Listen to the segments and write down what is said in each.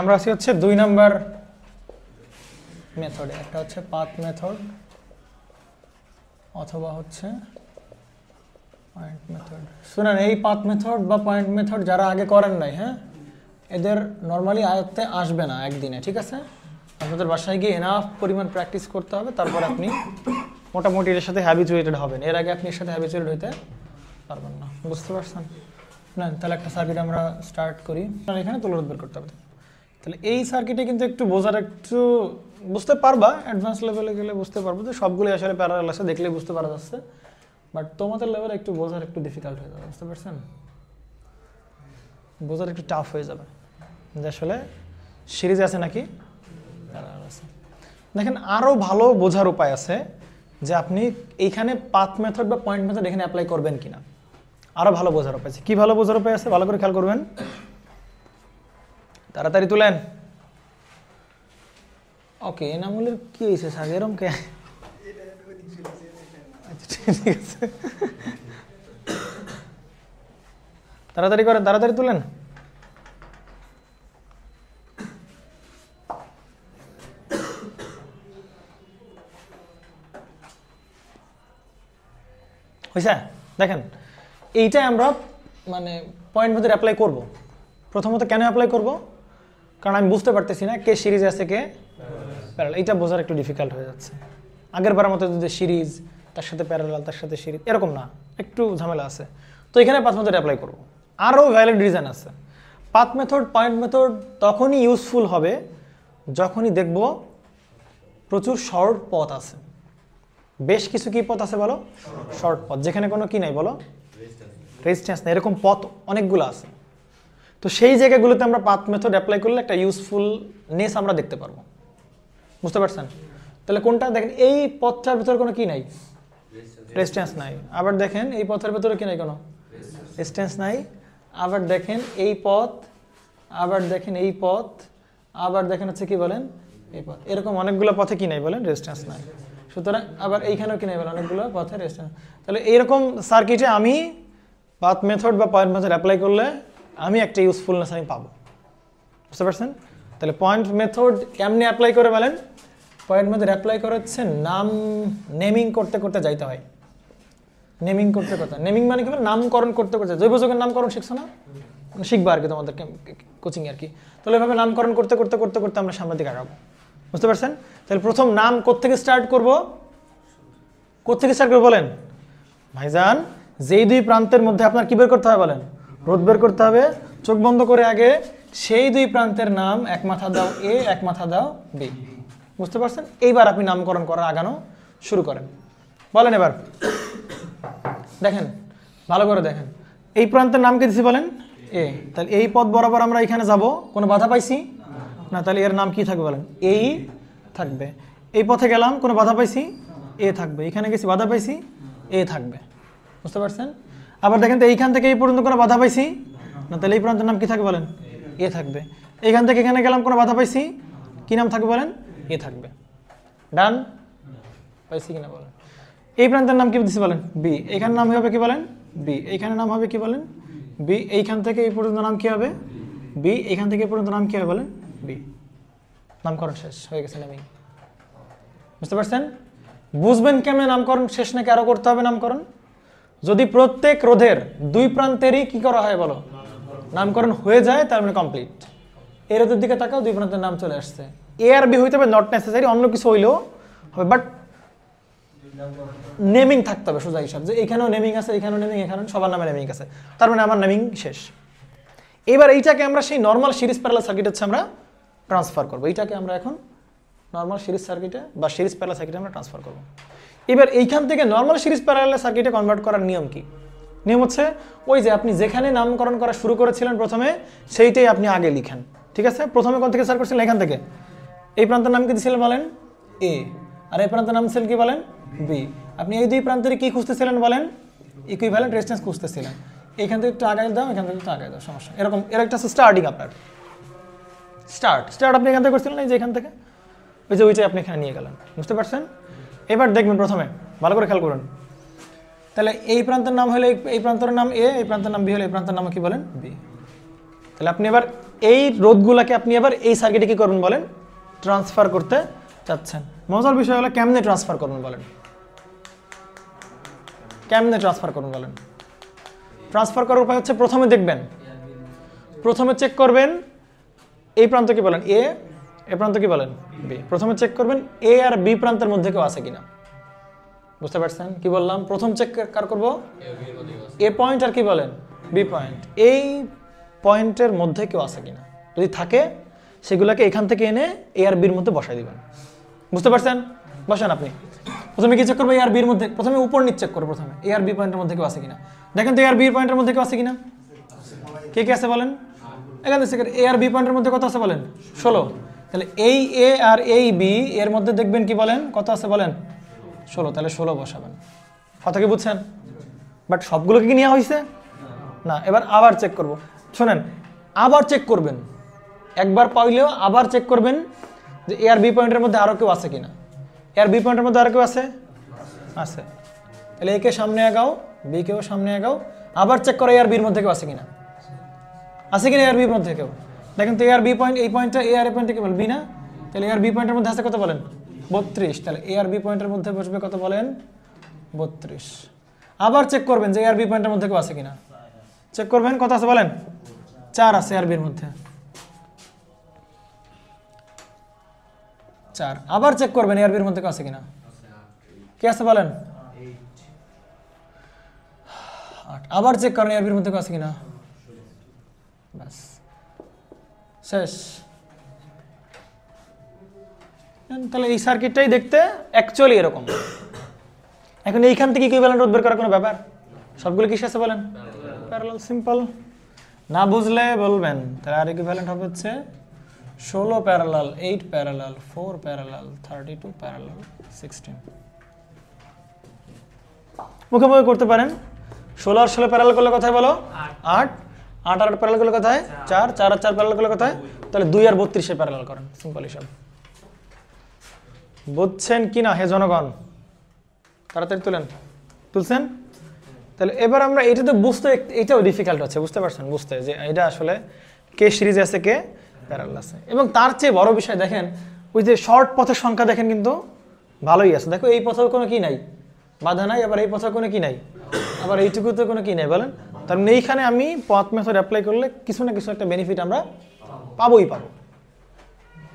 আমরা আছি হচ্ছে 2 নাম্বার মেথডে, একটা হচ্ছে পাথ মেথড অথবা হচ্ছে পয়েন্ট মেথড। শুনেন, এই পাথ মেথড বা পয়েন্ট মেথড যারা আগে করেন নাই, হ্যাঁ, এদের নর্মালি আয়ত্তে আসবে না একদিনে, ঠিক আছে? আপনাদের বাসায় গিয়ে এনাফ পরিমাণ প্র্যাকটিস করতে হবে, তারপর আপনি মোটামুটি এর সাথে হ্যাবিচুয়েটেড হবেন। এর আগে আপনি এর সাথে হ্যাবিচুয়েটেড হইতে পারবেন না, বুঝতে পারছেন? না, তাহলে একটা সার্কিট আমরা স্টার্ট করি। তাহলে এখানে তুলনা বের করতে হবে। তাহলে এই সার্কিটে কিন্তু একটু বোঝার, একটু বুঝতে পারবা, অ্যাডভান্স লেভেলে গেলে বুঝতে পারবো যে সবগুলোই আসলে প্যারালাল আছে, দেখলে বুঝতে পারা যাচ্ছে। বাট তোমাদের লেভেলে একটু বোঝার একটু ডিফিকাল্ট হয়ে যাবে, বুঝতে পারছেন? বোঝার একটু টাফ হয়ে যাবে যে আসলে সিরিজ আছে নাকি প্যারালাল আছে। দেখেন, আরও ভালো বোঝার উপায় আছে যে আপনি এইখানে পাথ মেথড বা পয়েন্ট মেথড এখানে অ্যাপ্লাই করবেন কিনা। আরও ভালো বোঝার উপায় আছে। কী ভালো বোঝার উপায় আছে? ভালো করে খেয়াল করবেন, তাড়াতাড়ি তুলেন। ওকে, এনামুলের কি হয়েছে স্যার, এরম কে? আচ্ছা, ঠিক আছে, তাড়াতাড়ি করেন, তাড়াতাড়ি তুলেন। হয়েছে? দেখেন, এইটাই আমরা মানে পয়েন্ট মেথড অ্যাপ্লাই করব। প্রথমত কেন অ্যাপ্লাই করব? কারণ আমি বুঝতে পারতেছি না কে সিরিজ আছে কে প্যারালাল। এইটা বোঝার একটু ডিফিকাল্ট হয়ে যাচ্ছে। আগের বারের মতো যদি সিরিজ তার সাথে প্যারালাল তার সাথে সিরিজ এরকম না, একটু ঝামেলা আছে। তো এখানে পাথ মেথড অ্যাপ্লাই করব। আরও ভ্যালিড রিজন আছে। পাথ মেথড পয়েন্ট মেথড তখনই ইউজফুল হবে যখনই দেখব প্রচুর শর্ট পথ আছে। বেশ কিছু কি পথ আছে বলো? শর্ট পথ, যেখানে কোনো কি নাই বলো, রেজিস্ট্যান্স নেই, এরকম পথ অনেকগুলো আছে। তো সেই জায়গাগুলোতে আমরা পাথ মেথড অ্যাপ্লাই করলে একটা ইউজফুলনেস আমরা দেখতে পারবো, বুঝতে পারছেন? তাহলে কোনটা দেখেন, এই পথটার ভিতরে কোনো কি নাই, রেজিস্ট্যান্স নাই। আবার দেখেন এই পথের ভিতরে কি নাই, কোনো রেজিস্ট্যান্স নাই। আবার দেখেন এই পথ, আবার দেখেন এই পথ, আবার দেখেন হচ্ছে কি বলেন এই পথ। এরকম অনেকগুলো পথে কি নাই বলেন, রেজিস্ট্যান্স নাই। সুতরাং আবার এইখানেও কি নাই বলেন, অনেকগুলো পথে রেজিস্ট্যান্স। তাহলে এইরকম সার্কিটে আমি পাথ মেথড বা পয়েন্ট মেথড অ্যাপ্লাই করলে আমি একটা ইউজফুলনেস আমি পাবো, বুঝতে পারছেন? তাহলে পয়েন্ট মেথড কেমনি অ্যাপ্লাই করে বলেন? পয়েন্ট মেথড অ্যাপ্লাই করে হচ্ছে নাম নেমিং করতে করতে যাইতে হয়। নেমিং করতে করতে, নেমিং মানে কি বলে, নামকরণ করতে করতে। জৈব যৌগের নামকরণ শিখছো না? মানে শিখবা আর কি তোমাদের কোচিং আর কি। তাহলে এভাবে নামকরণ করতে করতে করতে করতে আমরা সামনের দিকে আগাবো, বুঝতে পারছেন? তাহলে প্রথম নাম কোত্থেকে স্টার্ট করব? কোত্থেকে স্টার্ট করবো বলেন ভাইজান? যেই দুই প্রান্তের মধ্যে আপনার কি বের করতে হবে বলেন? রোধ বের করতে হবে। চোখ বন্ধ করে আগে সেই দুই প্রান্তের নাম এক মাথা দাও এ, এক মাথা দাও বি, বুঝতে পারছেন? এইবার আপনি নামকরণ করা আগানো শুরু করেন। বলেন এবার, দেখেন ভালো করে দেখেন, এই প্রান্তের নাম কি দিছি বলেন? এ। তাহলে এই পথ বরাবর আমরা এখানে যাব, কোনো বাধা পাইছি না, তাহলে এর নাম কি থাকবে বলেন? এই থাকবে। এই পথে গেলাম, কোনো বাধা পাইছি? এ থাকবে। এখানে গেছি, বাধা পাইছি? এ থাকবে, বুঝতে পারছেন? আবার দেখেন তো এইখান থেকে এই পর্যন্ত কোনো বাধা পাইছি না, তাহলে এই প্রান্তের নাম কি থাকবে বলেন? এ থাকবে। এইখান থেকে এখানে গেলাম, কোনো বাধা পাইছি? কি নাম থাকবে বলেন? এ থাকবে। ডান? পাইছি কিনা বলেন? এই প্রান্তের নাম কি দিচ্ছি বলেন? বি। এইখানে নাম হবে কি বলেন? বি। এইখানে নাম হবে কি বলেন? বি। এইখান থেকে এই পর্যন্ত নাম কি হবে? বি। এইখান থেকে এই পর্যন্ত নাম কি হবে বলেন? বি। নামকরণ শেষ হয়ে গেছে, নেমিং, বুঝতে পারছেন? বুঝবেন কেমনে নামকরণ শেষ নাকি আরো করতে হবে নামকরণ? যদি প্রত্যেক রোধের দুই প্রান্তেরই কি করা হয় বলো, নামকরণ হয়ে যায়, তার মানে কমপ্লিট। এই রোধের দিকে তাকাও, দুই প্রান্তের নাম চলে আসছে। এ আর বি হইতে হবে, নট নেসেসারি, অন্য কিছু হইলেও হবে, বাট নেমিং থাকতে হবে সোজা হিসাব, যে এখানেও নেমিং আছে, এখানেও নেমিং, এখানে সবার নামে নেমিং আছে, তার মানে আমার নেমিং শেষ। এবার এইটাকে আমরা সেই নর্মাল সিরিজ প্যারালাল সার্কিট হচ্ছে আমরা ট্রান্সফার করবো। এইটাকে আমরা এখন নর্মাল সিরিজ সার্কিটে বা সিরিজ প্যারালাল সার্কিটে আমরা ট্রান্সফার করবো। এবার এইখান থেকে নর্মাল সিরিজ প্যারালাল সার্কিটে কনভার্ট করার নিয়ম কি? নিয়ম হচ্ছে ওই যে আপনি যেখানে নামকরণ করা শুরু করেছিলেন প্রথমে, সেইটাই আপনি আগে লিখেন, ঠিক আছে? প্রথমে কোন থেকে স্টার্ট করছিলেন? এখান থেকে। এই প্রান্তের নাম কি দিয়েছিলেন বলেন? এ। আর এই প্রান্তের নাম ছিল কি বলেন? বি। আপনি এই দুই প্রান্তের কি খুঁজতেছিলেন বলেন? ইকুইভ্যালেন্ট রেজিস্ট্যান্স খুঁজতেছিলেন। এখান থেকে একটু আগায় দাও, এখান থেকে একটু আগায় দাও, সমস্যা এরকম। এর একটা স্টার্টিং আপনার স্টার্ট আপনি এখান থেকে করছিলেন, এই যে এখান থেকে, ওই যে ওইটাই আপনি এখানে নিয়ে গেলেন, বুঝতে পারছেন? এবার দেখবেন প্রথমে ভালো করে খেয়াল করুন। তাহলে এই প্রান্তের নাম হলে এই প্রান্তের নাম এ, এই প্রান্তের নাম বি হলে এই প্রান্তের নাম কি বলেন? বি। তাহলে আপনি এবার এই রোধগুলোকে আপনি আবার এই সার্কিটে কি করবেন বলেন, ট্রান্সফার করতে চাচ্ছেন। মজার বিষয় হলো কেমনে ট্রান্সফার করবেন বলেন, কেমনে ট্রান্সফার করবেন বলেন। ট্রান্সফার করার উপায় হচ্ছে প্রথমে দেখবেন, প্রথমে চেক করবেন এই প্রান্ত কি বলেন এ, এ প্রান্ত কি বলেন বি। প্রথমে চেক করবেন এ আর বি প্রান্তের মধ্যে কেউ আছে কিনা। বুঝতে পারছেন কি বললাম? প্রথম চেক কার করব, এ পয়েন্ট আর কি বলেন বি পয়েন্ট, এই পয়েন্টের মধ্যে কেউ আছে কিনা। যদি থাকে সেগুলোকে এখান থেকে এনে এ আর বির মধ্যে বসাই দিবেন। বুঝতে পারছেন? বসান আপনি। প্রথমে কি চেক করবো, এ আর বির মধ্যে, প্রথমে উপর নিচ চেক করবো, প্রথমে এ আর বি পয়েন্টের মধ্যে কেউ আছে কিনা। দেখেন তো এ আর বি পয়েন্টের মধ্যে কেউ আছে কিনা, কে কে আছে বলেন। এখান থেকে এ আর বি পয়েন্টের মধ্যে কত আছে বলেন 16। তাহলে এই এ আর এই বি এর মধ্যে দেখবেন কি বলেন কত আছে বলেন 16। তাহলে 16 বসাবেন। কথা কি বুঝছেন? বাট সবগুলোকে কি নেওয়া হয়েছে না। এবার আবার চেক করব, শোনেন আবার চেক করবেন, একবার পাইলেও আবার চেক করবেন যে এ আর বি পয়েন্টের মধ্যে আরো কেউ আছে কিনা। এ আর বি পয়েন্টের মধ্যে আরো কেউ আছে, আছে। তাহলে এ কে সামনে আগাও, বি কেও সামনে আগাও, আবার চেক করো এ আর বির মধ্যে কেউ আছে কিনা, আছে কিনা এ আর বির মধ্যে কেউ। দেখেন তো এ আর বি পয়েন্ট, এই পয়েন্টটা এ আর এ পয়েন্টে কি বল বি না, তাহলে এ আর বি পয়েন্টের মধ্যে আছে কত বলেন 32। তাহলে এ আর বি পয়েন্টের মধ্যে বসবে কত বলেন 32। আবার চেক করবেন যে এ আর বি পয়েন্টের মধ্যে কেউ আছে কিনা, চেক করবেন কত আছে বলেন 4 আছে এ আর বির মধ্যে 4। আবার চেক করবেন এ আর বির মধ্যে কেউ আছে কিনা, কে আছে বলেন 8। আবার চেক করেন এ আর বির মধ্যে কেউ আছে কিনা, বাস শেষ। তাহলে এই সার্কিটটাই দেখতে অ্যাকচুয়ালি এরকম। এখন এইখান থেকে ইকুইভ্যালেন্ট রোধ বের করার কোনো ব্যাপার, সবগুলো কিসে আছে বলেন প্যারালাল। সিম্পল, না বুঝলে বলবেন। তাহলে আর ইকুইভ্যালেন্ট হবে হচ্ছে 16 প্যারালাল, 8 প্যারালাল, 4 প্যারালাল, 32 প্যারালাল, 16। মুখে মুখে করতে পারেন। 16 আর 16 প্যারালাল করলে কোথায় বলো 8, 8 আর 8 প্যারালাল করলে কোথায় 4, 4 আর 4 প্যারালাল করলে কোথায়, তাহলে 2 আর 32 প্যারালাল করেন। সিম্পল হিসাব। বুঝছেন কি না হে জনগণ? তাড়াতাড়ি তুলেন, তুলছেন? তাহলে এবার আমরা এটা তো বুঝতে, এটাও ডিফিকাল্ট হচ্ছে, বুঝতে পারছেন, বুঝতে যে এটা আসলে কে সিরিজ আছে কে প্যারালাল আছে। এবং তার চেয়ে বড় বিষয় দেখেন ওই যে শর্ট পথের সংখ্যা দেখেন কিন্তু ভালোই আছে। দেখো এই পথেও কোনো কি নাই, বাধা নাই, আবার এই পথেও কোনো কি নাই, আবার এইটুকুতে কোনো কি নাই বলেন। তার মানে এইখানে আমি পথ মেথড অ্যাপ্লাই করলে কিছু না কিছু একটা বেনিফিট আমরা পাবোই পাবো।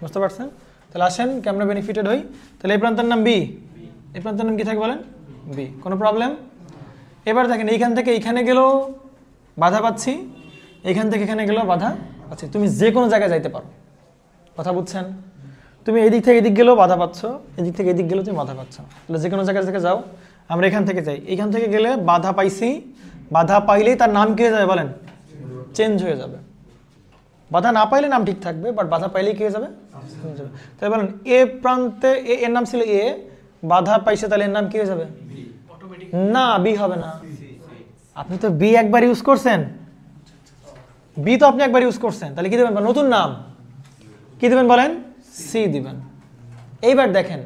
বুঝতে পারছেন? তাহলে আসেন কেমন বেনিফিটেড হই। তাহলে এই প্রান্তের নাম বি, এই প্রান্তের নাম কি থাকে বলেন বি, কোনো প্রবলেম? এবার দেখেন এইখান থেকে এইখানে গেলেও বাধা পাচ্ছি, এইখান থেকে এখানে গেলেও বাধা পাচ্ছি। তুমি যে কোনো জায়গায় যাইতে পারো, কথা বুঝছেন? তুমি এদিক থেকে এদিক গেলেও বাধা পাচ্ছ, এদিক থেকে এদিক গেলেও তুমি বাধা পাচ্ছ। তাহলে যে কোনো জায়গা থেকে যাও, আমরা এখান থেকে যাই, এইখান থেকে গেলে বাধা পাইছি, বাধা পাইলেই তার নাম কি হয়ে যাবে বলেন চেঞ্জ হয়ে যাবে। বাধা না পাইলে নাম ঠিক থাকবে, বাট বাধা পাইলেই কি হয়ে যাবে চেঞ্জ হবে। তাই বলেন এ প্রান্তে এর নাম ছিল এ, বাধা পাইছে, তাহলে এর নাম কি হয়ে যাবে না বি হবে না। আপনি তো বি একবার ইউজ করছেন, বি তো আপনি একবার ইউজ করছেন, তাহলে কি দেবেন নতুন নাম, কি দেবেন বলেন সি দিবেন। এইবার দেখেন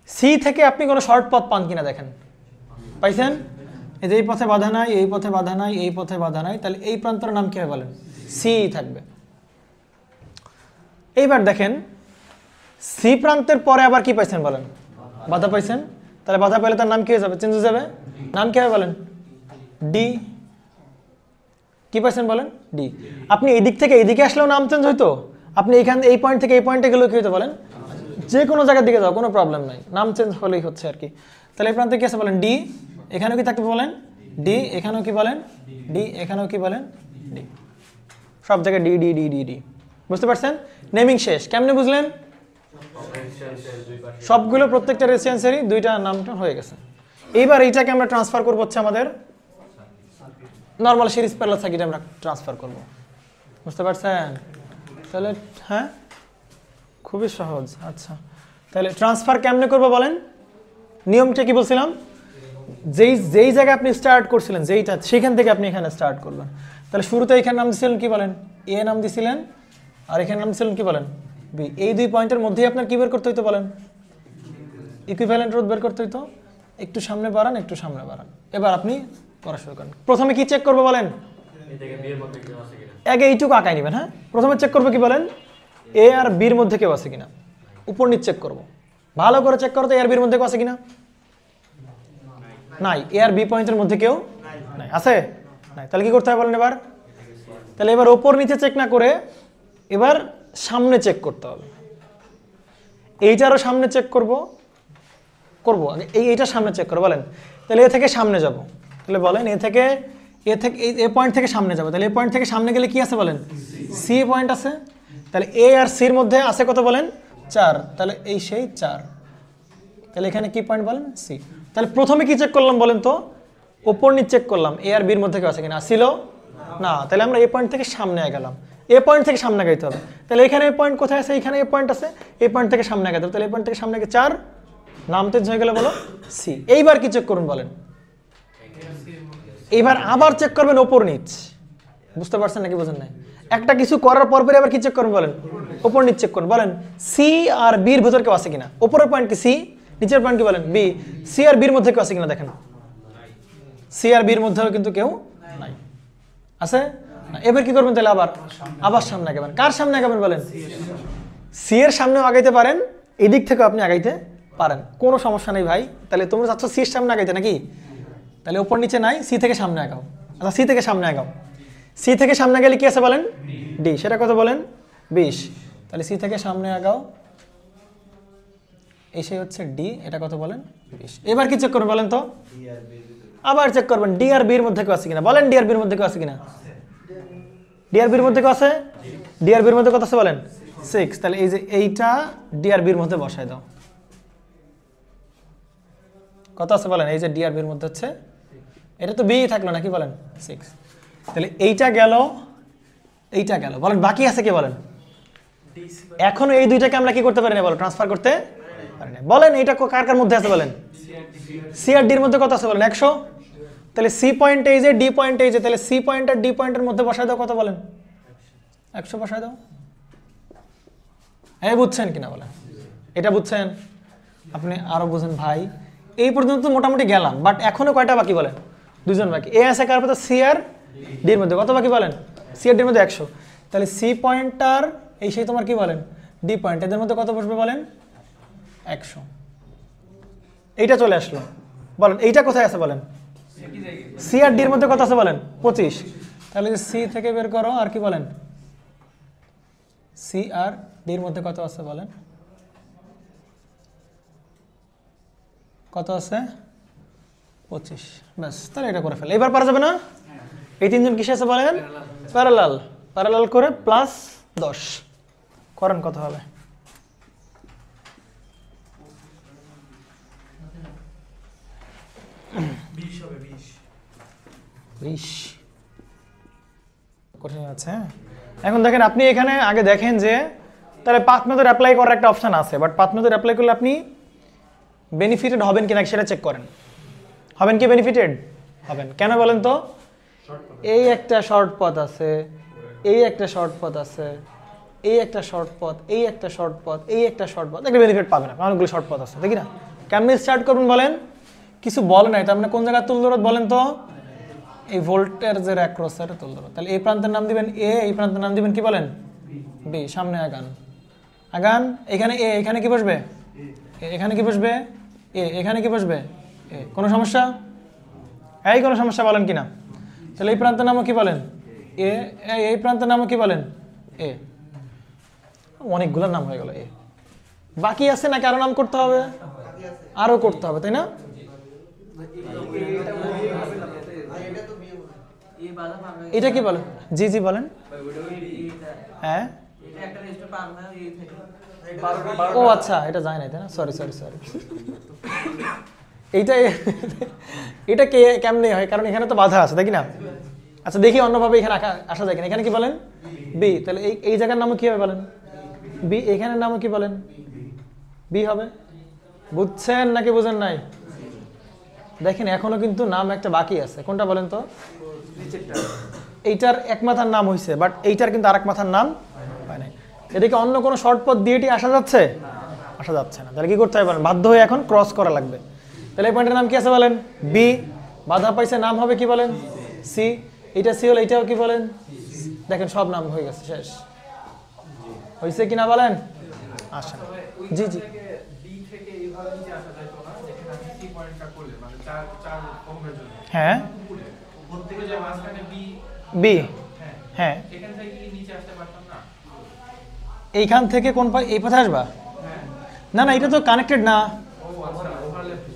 সি থেকে আপনি কোনো শর্ট পথ পান কিনা দেখেন, পাইছেন? এই যে এই পথে বাধা নাই, এই পথে বাধা নাই, এই পথে বাধা নাই, তাহলে এই প্রান্তের নাম কি হবে বলেন সি থাকবে। এইবার দেখেন সি প্রান্তের পরে আবার কি পাইছেন বলেন বাধা পাইছেন, তাহলে বাধা পাইলে তার নাম কি হয়ে যাবে চেঞ্জ হয়ে যাবে, নাম কি হবে বলেন ডি। কি পাইছেন বলেন ডি। আপনি এই দিক থেকে এইদিকে আসলেও নাম চেঞ্জ হইতো, আপনি এইখান এই পয়েন্ট থেকে এই পয়েন্টে গেলেও কি হইতো বলেন, যে কোনো জায়গার দিকে যাও কোনো প্রবলেম নাই, নাম চেঞ্জ হলেই হচ্ছে আর কি। তাহলে এই প্রান্তে কি আছে বলেন ডি, এখানেও কি থাকবে বলেন ডি, এখানেও কি বলেন ডি, এখানেও কি বলেন ডি, সব জায়গায় D D D D D. বুঝতে পারছেন? নেমিং শেষ। কেমনে বুঝলেন? সবগুলো প্রত্যেকটা রেসিস্ট্যান্সেরই দুইটা নামটা হয়ে গেছে। এইবার এইটাকে আমরা ট্রান্সফার করব হচ্ছে আমাদের নরমাল সিরিজ প্যারালাল সার্কিটে আমরা ট্রান্সফার করব। বুঝতে পারছেন? তাহলে হ্যাঁ খুবই সহজ। আচ্ছা তাহলে ট্রান্সফার কেমনে করবো বলেন, নিয়মটা কি বলছিলাম, যেই জায়গায় আপনি স্টার্ট করছিলেন যেইটা, সেখান থেকে আপনি এখানে স্টার্ট করবেন। তাহলে শুরুতে এখানে নাম দিয়েছিলেন কি বলেন এ নাম দিয়েছিলেন, আর এখানে নাম দিয়েছিলেন কি বলেন বি। এই দুই পয়েন্টের মধ্যেই আপনার কি বের করতে হইতো বলেন ইকুইভ্যালেন্ট রোধ বের করতে হইতো। একটু সামনে বাড়ান, একটু সামনে বাড়ান। এবার আপনি পড়া শুরু করেন। প্রথমে কি চেক করবো বলেন আগে এইটুকু আঁকাই নেবেন। হ্যাঁ, প্রথমে চেক করবো কি বলেন, এ আর বির মধ্যে কেউ আছে কিনা, উপর নিচ চেক করবো, ভালো করে চেক করো তো এ আর বির মধ্যে কেউ আছে কিনা। নাই, এ আর বি পয়েন্টের মধ্যে কেউ নাই, আছে নাই, তাহলে কি করতে হবে বলেন এবার, তাহলে এবার ওপর নিচে চেক না করে এবার সামনে চেক করতে হবে। এইটারও সামনে চেক করবো আগে এইটার সামনে চেক করো বলেন, তাহলে এ থেকে সামনে যাব, তাহলে বলেন এ থেকে এ পয়েন্ট থেকে সামনে যাবো, তাহলে এ পয়েন্ট থেকে সামনে গেলে কি আছে বলেন, সি পয়েন্ট আছে, তাহলে এ আর সির মধ্যে আছে কত বলেন 4, তাহলে এই সেই 4, তাহলে এখানে কি পয়েন্ট বলেন সি। তাহলে প্রথমে কি চেক করলাম বলেন তো, ওপর নিচ চেক করলাম এ আর বির মধ্যে কেউ আছে কিনা, ছিল না, তাহলে আমরা এ পয়েন্ট থেকে সামনে গেলাম, এ পয়েন্ট থেকে সামনে গাইতে হবে, তাহলে এখানে এ পয়েন্ট কোথায় আছে, এখানে এ পয়েন্ট আছে, এই পয়েন্ট থেকে সামনে গাইতে হবে, তাহলে এই পয়েন্ট থেকে সামনে গিয়ে 4, নাম তো হয়ে গেল বলো সি। এইবার কি চেক করুন বলেন, এইবার আবার চেক করবেন ওপর নিচ, বুঝতে পারছেন নাকি বোঝেন নাই, একটা কিছু করার পর পরে আবার কি চেক করবেন বলেন, ওপর নিচ চেক করুন, বলেন সি আর বির ভিতর কেউ আছে কিনা, উপরের পয়েন্ট কি সি, নিচের পয়েন্ট কি বলেন বি, সি আর বির মধ্যে কেউ আছে কিনা দেখেন, সি আর বির মধ্যেও কিন্তু কেউ নাই, আছে না। এবার কি করবেন তাহলে আবার সামনে আগাবেন, কার সামনে আগাবেন বলেন, সি এর সামনেও আগাইতে পারেন, এদিক থেকে আপনি আগাইতে পারেন, কোনো সমস্যা নেই ভাই। তাহলে তোমরা চাচ্ছ সি এর সামনে আগাইতে নাকি, তাহলে উপর নিচে নাই, সি থেকে সামনে আগাও, আচ্ছা সি থেকে সামনে আগাও, সি থেকে সামনে গেলে কি আছে বলেন ডি, সেটা কত বলেন 20, তাহলে সি থেকে সামনে আগাও, এসে হচ্ছে ডি, এটা কত বলেন 20। এবার কি চেক করবেন বলেন তো, আবার চেক করবেন ডি আর বির মধ্যে কেউ আছে কিনা, বলেন ডি আর বির মধ্যে কেউ আছে কিনা, ডি আর বির মধ্যে কেউ আছে, ডি আর বির মধ্যে কত আছে বলেন 6, তাহলে এই যে এইটা ডি আর বির মধ্যে বসায় দাও, কত আছে বলেন, এই যে ডি আর বির মধ্যে হচ্ছে, এটা তো বি থাকলো নাকি বলেন 6, তাহলে এইটা গেল বলেন বাকি আছে কি বলেন, এখনো এই দুইটাকে আমরা কি করতে পারি না বলো, ট্রান্সফার করতে পারি না, বলেন এইটা কার কার মধ্যে আছে বলেন, সি আর ডির মধ্যে কত আছে বলেন 100, তাহলে সি পয়েন্ট এই যে ডি পয়েন্ট এই যে, তাহলে সি পয়েন্ট আর ডি পয়েন্টের মধ্যে বসায় দাও, কত বলেন 100 বসায় দাও। এই বুঝছেন কিনা বলেন, এটা বুঝছেন, আপনি আরো বুঝেন ভাই। এই পর্যন্ত মোটামুটি গেলাম, বাট এখনো কয়টা বাকি বলেন, দুজন বাকি, এ আছে কার মধ্যে, সি আর ডির মধ্যে, কত বাকি বলেন, সি আর ডির মধ্যে 100, তাহলে সি পয়েন্টার এই সেই তোমার কি বলেন ডি পয়েন্ট, এদের মধ্যে কত বসবে বলেন 100, এইটা চলে আসলো, বলেন এইটা কোথায় আছে বলেন, সি আর ডির মধ্যে কত আছে বলেন 25, তাহলে সি থেকে বের করো, আর কি বলেন সি আর ডির মধ্যে কত আছে বলেন, কত আছে 25, ব্যাস, তাহলে এটা করে ফেলে। এবার পারা যাবে না, এই তিনজন কিসে আছে বলেন প্যারালাল করে প্লাস 10 করেন, কত হবে 20 কঠিন আছে। এখন দেখেন আপনি এখানে আগে দেখেন যে তাহলে পাথ মেথড অ্যাপ্লাই করার একটা অপশন আছে, বাট পাথ মেথড অ্যাপ্লাই করলে আপনি বেনিফিটেড হবেন কিনা সেটা চেক করেন, হবেন কি বেনিফিটেড হবেন, কেন বলেন তো, এই একটা শর্ট পথ আছে, এই একটা শর্ট পথ আছে, এই একটা শর্ট পথ, এই একটা শর্ট পথ, এই একটা শর্ট পথ, একটা বেনিফিট পাবেন না, অনেকগুলো শর্ট পথ আছে দেখি না, কেমনি স্টার্ট করবেন বলেন, কিছু বলে নাই, তার মানে কোন জায়গায় তুল্যরোধ বলেন তো, এই ভোল্টের যে অ্যাক্রস এটা তুল্যরোধ, তাহলে এই প্রান্তের নাম দিবেন এ, এই প্রান্তের নাম দিবেন কি বলেন বি, সামনে আগান, এখানে এ, এখানে কি বসবে এখানে কি বসবে এ, এখানে কি বসবে এ, কোনো সমস্যা, এই কোনো সমস্যা বলেন কিনা, তাহলে এই প্রান্তের নামও কি বলেন এ, এই প্রান্তের নামও কি বলেন এ, অনেকগুলোর নাম হয়ে গেল এ, বাকি আছে নাকি আরো নাম করতে হবে, আরো করতে হবে তাই না, এটা কি বলেন, জি জি বলেন, হ্যাঁ ও আচ্ছা এটা যায় না তাই না, সরি এটা কেমনে হয়, কারণ এখানে তো বাধা আছে তাই না, আচ্ছা দেখি অন্যভাবে এখানে আসা যায় কিনা, এখানে কি বলেন বি, তাহলে এই জায়গার নামও কি হবে বলেন বি, এখানের নামও কি বলেন বি হবে, বুঝছেন নাকি বুঝেন নাই, দেখেন এখনো কিন্তু নাম একটা বাকি আছে, কোনটা বলেন তো, এইটার এক মাথার নাম হয়েছে, বাট এইটার কিন্তু আরেক মাথার নাম হয় নাই, এদিকে অন্য কোনো শর্ট পথ দিয়ে আসা যাচ্ছে না, তাহলে কি করতে হবে বলেন, বাধ্য হয়ে এখন ক্রস করা লাগবে, তাহলে এই পয়েন্টের নাম কি আছে বলেন বি, বাধা পাইছে নাম হবে কি বলেন সি, এটা সি হলে এটাও কি বলেন? দেখেন সব নাম হয়ে গেছে, শেষ হয়েছে কিনা বলেন? আসেন। জি জি হ্যাঁ বি, হ্যাঁ এইখান থেকে কোন এই পথে আসবা? না না, এটা তো কানেক্টেড না,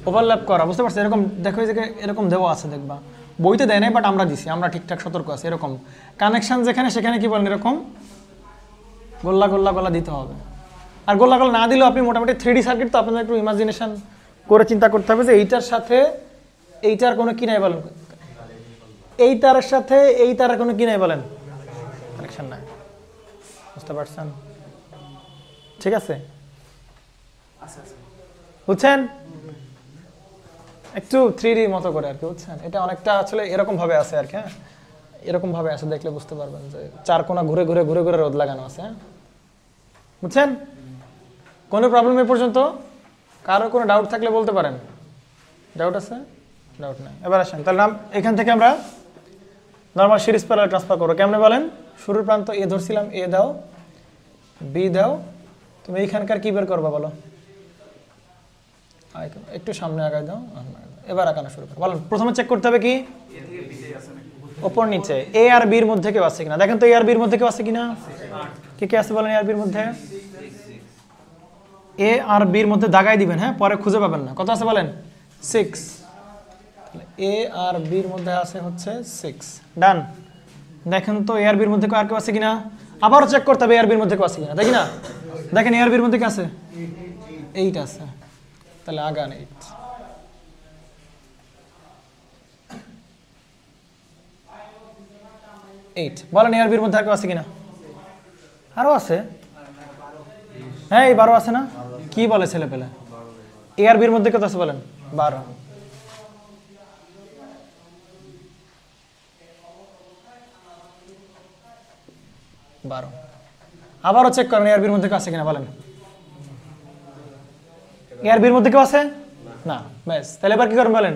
ওভারল্যাপ করা, বুঝতে পারছো? এরকম দেখো, এই জায়গায় এরকম দেওয়া আছে, দেখবা বইতে দেয় নাই, বাট আমরা দিছি, আমরা ঠিকঠাক সতর্ক আছি। এরকম কানেকশন যেখানে সেখানে কি বলেন, এরকম গোল্লা গোল্লা গোল্লা দিতে হবে। আর গোল্লা গোল্লা না দিলেও আপনি মোটামুটি 3D সার্কিট তো আপনাদের একটু ইমাজিনেশন করে চিন্তা করতে হবে যে এইটার সাথে এইটার কোনো কি নাই বলেন, এই তারের সাথে এই তারের কোনো কি নাই বলেন, কানেকশন নাই, বুঝতে পারছেন? ঠিক আছে, বুঝছেন? একটু 3D মতো করে আর কি, বুঝছেন? এটা অনেকটা আসলে এরকম ভাবে আছে আর কি, হ্যাঁ এরকম ভাবে আছে, দেখলে বুঝতে পারবেন যে চার কোণা ঘুরে ঘুরে ঘুরে ঘুরে রোদ লাগানো আছে, হ্যাঁ বুঝছেন? কোনো প্রবলেম এ পর্যন্ত? কারো কোনো ডাউট থাকলে বলতে পারেন। ডাউট আছে? ডাউট নাই। এবার আসেন তাহলে এখান থেকে আমরা নর্মাল সিরিজ প্যারালাল ট্রান্সফার করবো। কেমনে বলেন? শুরুর প্রান্ত এ ধরছিলাম, এ দাও, বি দাও, তুমি এইখানকার কি বের করবা বলো? একটু সামনে আগায় দাও, এবার আঁকানো শুরু করো। বলেন প্রথমে চেক করতে হবে কি ওপর নিচে এ আর বির মধ্যে কেউ আছে কিনা। দেখেন তো এ আর বির মধ্যে কেউ আছে কিনা, কে কে আছে বলেন? এ আর বির মধ্যে, এ আর বির মধ্যে দাগাই দিবেন, হ্যাঁ পরে খুঁজে পাবেন না। কত আছে বলেন? 6। এ আর বির মধ্যে আছে হচ্ছে 6। ডান। দেখেন তো এ আর বির মধ্যে আর কেউ আছে কিনা, আবারও চেক করতে হবে এ আর বির মধ্যে কেউ আছে কিনা, দেখি না? দেখেন এ আর বির মধ্যে কি আছে? 8 আছে, তাহলে আগান 8। বলেন এ আর বির মধ্যে আর কেউ আছে কিনা? আরো আছে, হ্যাঁ এই 12 আছে না? কি বলে ছেলে পেলে? এ আর বির মধ্যে কত আছে বলেন? 12। আবারও চেক করেন এ আর বির মধ্যে কেউ আছে কিনা বলেন? এ আর বির মধ্যে কেউ আছে না, ব্যাস। তাহলে এবার কি করবেন বলেন?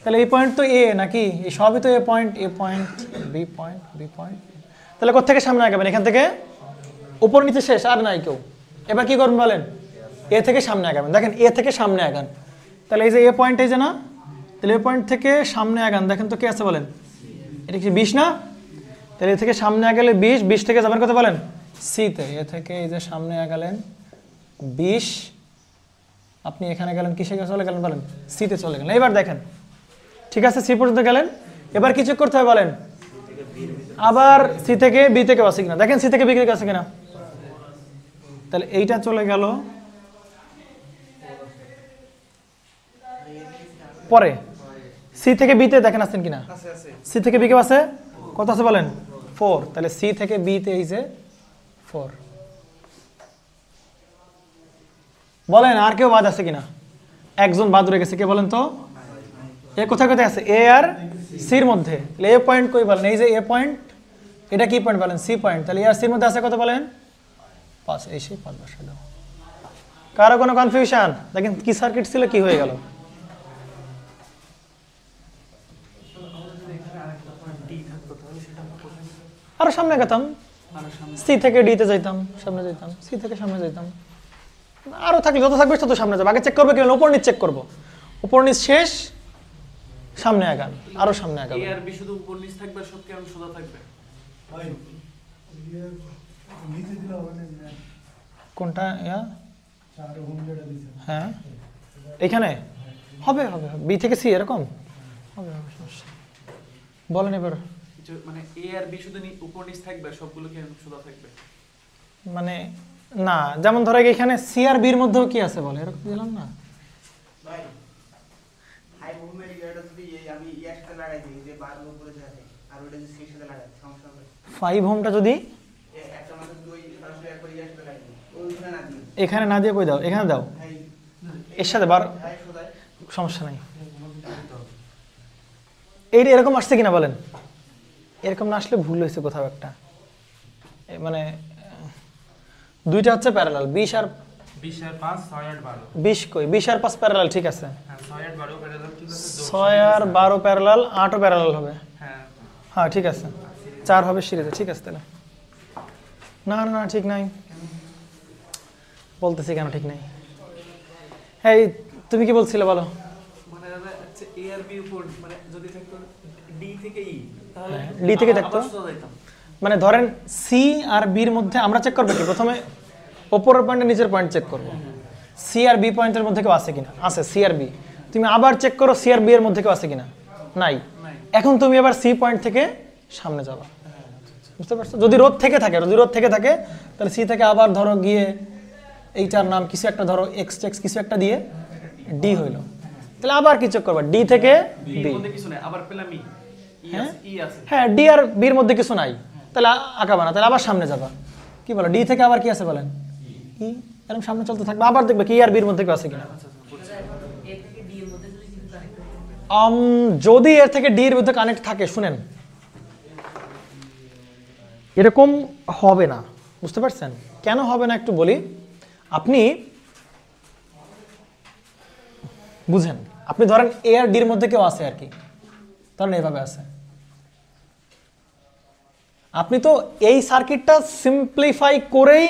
তাহলে এই পয়েন্ট তো এ নাকি, এই সবই তো A point, A point, B point, B point. তাহলে কোত্থেকে সামনে আগাবেন? এখান থেকে উপর নিচে শেষ, আর নাই কেউ। এবার কি করবেন বলেন? এ থেকে সামনে আগাবেন। দেখেন এ থেকে সামনে আগান, তাহলে এই যে এ পয়েন্ট, এই যে না, তাহলে এ পয়েন্ট থেকে সামনে আগান। দেখেন তো কে আছে বলেন? এটা কি 20 না? তাহলে এ থেকে সামনে আগালে 20, 20 থেকে যাবেন কত বলেন? সিতে। এ থেকে এই যে সামনে আগালেন 20, আপনি এখানে গেলেন কিসে চলে গেলেন বলেন? সিতে চলে গেলেন। এবার দেখেন ঠিক আছে, সি পর্যন্ত গেলেন, এবার কি চেক করতে হবে বলেন? আবার সি থেকে বি থেকে আছে কিনা। দেখেন সি থেকে বি থেকে আছে কিনা, তাহলে এইটা চলে গেল পরে। সি থেকে বিতে দেখেন আছেন কিনা, সি থেকে বি কেউ আছে? কত আছে বলেন? 4। তাহলে সি থেকে বিতে এই যে 4। বলেন আর কেউ বাদ আছে কিনা? একজন বাদ রয়ে গেছে, কে বলেন তো? এ কোথায় কোথায় আছে? এ আর সির মধ্যে। তাহলে এ পয়েন্ট কই বলেন? এই যে এ পয়েন্ট, এটা কি পয়েন্ট বলেন? C point. তাহলে এ আর সির মধ্যে আছে কত বলেন? 5। এই সেই 5 বসে দাও। কারো কোনো কনফিউশন? দেখেন কি সার্কিট ছিল, কি হয়ে গেল? আরো সামনে গেতাম, সি থেকে ডিতে যাইতাম, সামনে যাইতাম, সি থেকে সামনে যাইতাম। আরো থাকলে যত থাকবে তত সামনে যাবে। আগে চেক করবে কি উপর নিচ চেক করবো, উপর নিচ শেষ, সামনে আগান, আরো সামনে আগান। এ আর বি শুধু উপর নিচ থাকবে, সব কি সোজা থাকবে? কোনটা? হ্যাঁ এখানে হবে, হবে বি থেকে সি এরকম হবে, হবে সমস্যা। বলেন এবার। মানে এ আর বি শুধু উপর নিচ থাকবে, সবগুলো কি সোজা থাকবে? মানে না, যেমন ধরো এখানে সি আর বির মধ্যেও কি আছে বলে, এরকম দিলাম না। ভাই 5 ওহমের এটা যদি আমি ইয়ারটা লাগাই দিই যে 12 উপরে যায় আর ওটা যদি সির সাথে লাগাই সমস্যা হবে? 5 ওহমটা যদি একটা মানে দুই সরাসরি একবার ইয়ারটা লাগাই দিই, ওইখানে না দিই, এখানে না দিয়ে কই দাও? এখানে দাও, ভাই এর সাথে বার, ভাই সোজাই সমস্যা নাই। এইটা এরকম আসছে কিনা বলেন? এরকম না আসলে ভুল হয়েছে কোথাও একটা, মানে দুইটা হচ্ছে প্যারালাল, 20 আর 5 6 আর 12। 20 কই? 20 আর 5 প্যারালাল, ঠিক আছে। হ্যাঁ 6 আর 12 প্যারালাল, ঠিক আছে। 6 আর 12 প্যারালাল, 8ও প্যারালাল হবে। হ্যাঁ হ্যাঁ ঠিক আছে, 4 হবে সিরিজে, ঠিক আছে তাহলে। না না না ঠিক নাই, বলতেছি কেন ঠিক নাই। এই তুমি কি বলছিলে বলো। মানে দাদা হচ্ছে এ আর বি উপর মানে যদি থাকতো ডি থেকে ই তাহলে ডি থেকে থাকতো, আবার সোজা যাইতাম। মানে ধরেন সি আর বির মধ্যে আমরা চেক করবো কি, প্রথমে ওপরের পয়েন্ট নিচের পয়েন্ট চেক করবো, সি আর বি পয়েন্টের মধ্যে কেউ আছে কিনা, আছে সি আর বি। তুমি আবার চেক করো সি আর বি এর মধ্যে কেউ আছে কিনা, নাই। এখন তুমি আবার সি পয়েন্ট থেকে সামনে যাবা, বুঝতে পারছো? যদি রোধ থেকে থাকে, যদি রোধ থেকে থাকে তাহলে সি থেকে আবার ধরো গিয়ে এইটার নাম কিছু একটা ধরো এক্স টেক্স কিছু একটা দিয়ে ডি হইলো, তাহলে আবার কি চেক করবা, ডি থেকে বি বি। মধ্যে কিছু নাই, আবার পেলাম ই হ্যাঁ? ই আছে। হ্যাঁ ডি আর বির মধ্যে কিছু নাই, তাহলে আঁকাবা না, তাহলে আবার সামনে যাবা। কি বলো, ডি থেকে আবার কি আছে বলেন, ই, এরকম সামনে চলতে থাকবে, আবার দেখবে কি আর বির মধ্যে কেউ আছে কিনা। যদি এর থেকে ডি এর মধ্যে কানেক্ট থাকে, শুনেন এরকম হবে না, বুঝতে পারছেন? কেন হবে না একটু বলি। আপনি বুঝেন, আপনি ধরেন এ আর ডির মধ্যে কেউ আছে আর কি, ধরেন এইভাবে আছে। আপনি তো এই সার্কিটটা সিম্পলিফাই করেই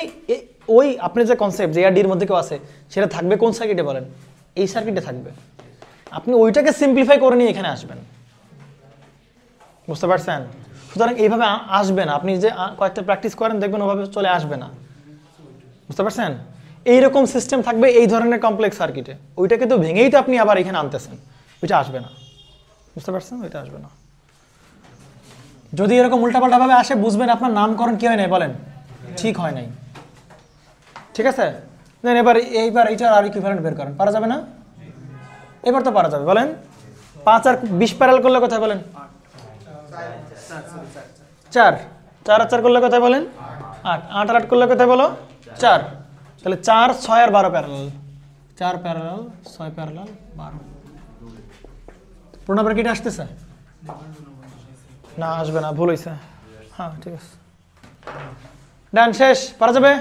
ওই আপনি যে কনসেপ্ট যে এ আর ডির মধ্যে কেউ আছে সেটা থাকবে কোন সার্কিটে বলেন, এই সার্কিটে থাকবে। আপনি ওইটাকে সিম্পলিফাই করে নিয়ে এখানে আসবেন, বুঝতে পারছেন? সুতরাং এইভাবে আসবে না, আপনি যে কয়েকটা প্র্যাকটিস করেন দেখবেন ওভাবে চলে আসবে না, বুঝতে পারছেন? এইরকম সিস্টেম থাকবে এই ধরনের কমপ্লেক্স সার্কিটে, ওইটাকে তো ভেঙেই তো আপনি আবার এখানে আনতেছেন, ওইটা আসবে না, বুঝতে পারছেন? ওইটা আসবে না। যদি এরকম উল্টাপাল্টাভাবে আসে বুঝবেন আপনার নামকরণ কি হয় নাই বলেন, ঠিক হয় নাই, ঠিক আছে? দেন এবার এইটার আর ইকুইভ্যালেন্ট বের করেন, পারা যাবে না? এবার তো পারা যাবে, বলেন 5 আর 20 প্যারাল করলে কোথায় বলেন, 4 4 আর 4 করলে কোথায় বলেন, 8 8 আর 8 করলে কোথায় বলো, 4। তাহলে 4 6 আর 12 প্যারালাল, 4 প্যারালাল 6 প্যারালাল 12। পূর্ণ ব্র্যাকেট আসতেছে না, আসবে না, ভুল হয়েছে। হ্যাঁ ঠিক আছে, ডান, শেষ, পারা যাবে।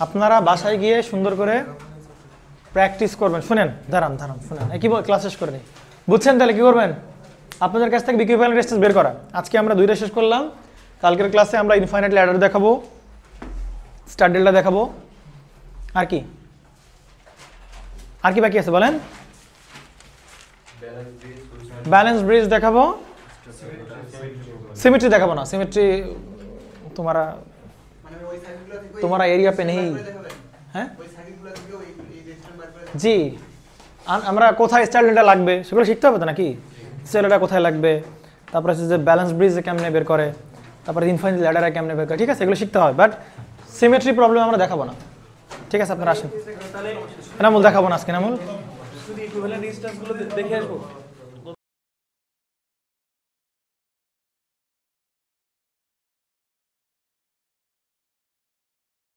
আপনারা বাসায় গিয়ে সুন্দর করে প্র্যাকটিস করবেন। শুনেন, দাঁড়ান শুনেন, কি ক্লাস শেষ করে নিই, বুঝছেন? তাহলে কি করবেন, আপনাদের কাছ থেকে ইকুইভ্যালেন্ট রেজিস্ট্যান্স বের করা। আজকে আমরা 2টা শেষ করলাম, কালকের ক্লাসে আমরা ইনফাইনাইট ল্যাডার দেখাবো, স্টার ডেল্টা দেখাবো, আর কি বাকি আছে বলেন, ব্যালেন্স ব্রিজ দেখাবো, সিমেট্রি দেখাবো না, সিমেট্রি তোমারা এরিয়া পে নেই। হ্যাঁ জি, আমরা কোথায় স্টার ডেল্টা লাগবে সেগুলো শিখতে হবে তো নাকি, স্টার ডেল্টা কোথায় লাগবে, তারপরে যে ব্যালেন্স ব্রিজ কেমনে বের করে, তারপরে ইনফাইনাইট ল্যাডার কেমনে বের করে, ঠিক আছে, এগুলো শিখতে হবে। বাট সিমেট্রি প্রবলেম আমরা দেখাবো না, ঠিক আছে? আপনারা আসেন, এনামুল দেখাবো না আজকে, এনামুল শুধু ইকুইভ্যালেন্ট রেজিস্ট্যান্স গুলো দেখে আসবো।